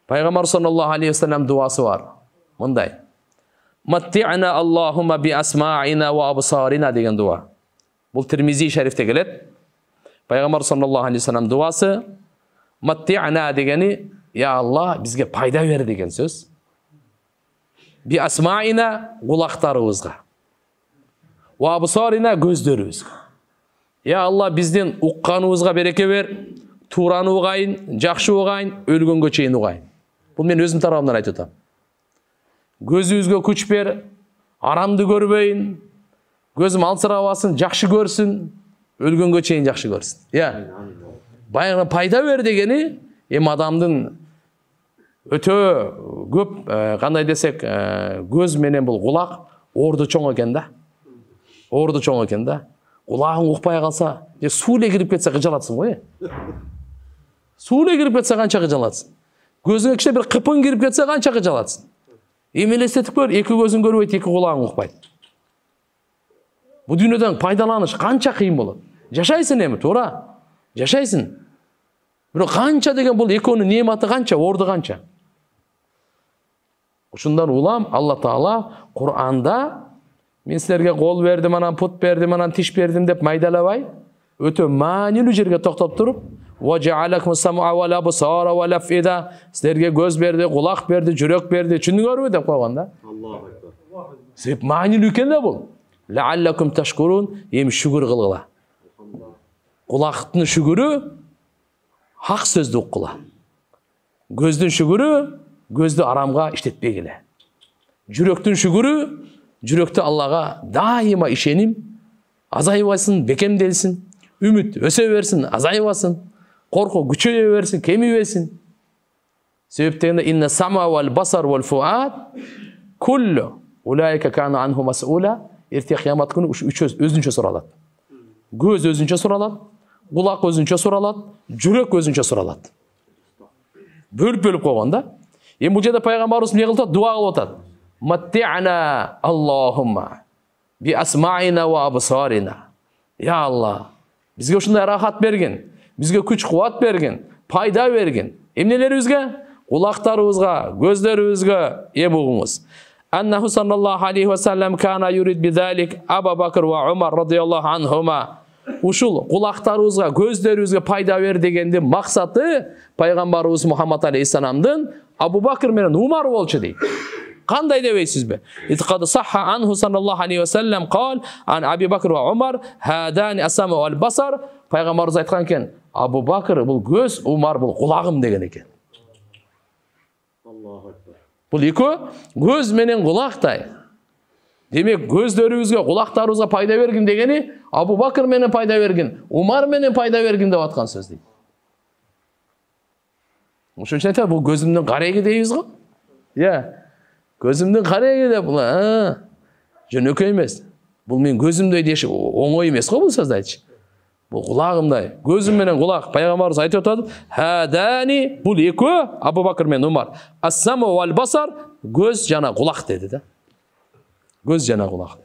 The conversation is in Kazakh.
Пайғамбар саллаллаху алейхи ва саллям дуасы бар. Мындай. Матти'на Аллахумма би асма'ина ва абсарина деген дуа. Бұл Тирмизи шәрифте келеді. Пайғамбар саллаллаху алейхи ва саллям дуасы матти'на дегені, я Алла, бізге пайда бер деген сөз. Би асма'ина құлақтарымызға. Ва абсарина көздерімізге. Я Алла, бізден ұққанымызға береке бер, тураны ұғайын, жақшы ұғайын, өлгенге чейін ұғайын. Бұл мен өзім тарапымнан айтып отырмын. Көзімізге күш бер, арамды көрбейін, көзім алсырабасын, жақшы көрсін, өлгенге чейін жақшы көрсін. Баяғы пайда бер дегені, адамдың өте көп, қандай десек, көз менен бұл құлақ орды чоң екен да. Орды чоң екен да. Құлағың ұқпай қалса, суле кіріп кетсе қыжалатсың ғой. Суле кіріп кетсе қанша қыжалатсың. Көзіңе кішкене бір қыпың кіріп кетсе қанша қыжалатсың. Елестетіп көр, екі көзің көрмейді, екі құлағың ұқпайды. Бұл дүниеден пайдаланыш қанша қиын болады. Жашайсың емі, тура. Жашайсың. Бірақ қанша деген бұл екеуінің нематы қанша, орды қанша. Ұшындан улам, Алла Тағала Құр'анда мен сіздерге қол бердім, анан пұт бердім, анан тиш бердім деп майдалабай, өте мәнілі жерге тоқтап тұрып, сіздерге көз берді, құлақ берді, жүрек берді, түсіндіңдер ме деп қойғанда. Себеп мәнілі екен де бұл. Ләаллакум ташкурун, ем шүгір қылғыла. Құлақтың шүгірі хақ сөзді оққыла. Көздің шүгірі көзді арамға іштетпегілі. Жүректің шүгірі жүректі Аллаға дайыма ишеним, азайбасын, бекемделсін, үміт өсе берсін, азайбасын, қорқу күчейе берсін, кемейбесін. Себептегенде инна сама вал басар вал фуад куллу улайка кана анху масула. Ерте қиямат күні өзінше сұралады. Көз өзінше сұралады, құлақ өзінше сұралады, жүрек өзінше сұралады. Бөліп қойғанда, бұл жерде пайғамбарымыз не қылды? Дуа қылып отады. Матти'на Аллахумма би асма'ина ва абсарина. Я Алла, бізге ұшындай рахат берген, бізге күш қуат берген, пайда берген. Емнелерімізге? Құлақтарымызға, көздерімізге ем ұғыңыз. Аннаху саллаллаху алейхи ва саллям кана юрид бидалик Абу Бакр ва Умар радияллаху анхума. Ушул құлақтарымызға, көздерімізге пайда бер дегенде мақсаты пайғамбарымыз Мұхаммад алейхиссаламдың Абу Бакр менен Умар болчу дейді. Қандай дебейсіз бе? Итқады сахха анху саллаллаху алейхи ва саллям қал ан Абу Бакр ва Умар хадани асама вал басар. Пайғамбарымыз айтқан екен, Абу Бакр бұл көз, Умар бұл құлағым деген екен. Бұл екі көз менен құлақтай. Демек, көздеріңізге, құлақтарыңызға пайда берген дегені, Абу Бакр менен пайда берген, Умар менен пайда берген деп атқан сөз дейді. Ошончо айтат, бұл көзімнің қарайғы дейбіз ғой? Көзімнің қарайғы деп, бұл жөнөкөй емес. Бұл мен көзімдей деші, оңой емес қой бұл сөзді айтшы. Бұл құлағымдай, көзім менен құлақ. Пайғамбарымыз айтып отады, хадани, бұл екі, Абу Бакр мен Умар. Ассаму вал басар, көз жана құлақ деді да. Көз жана құлақ.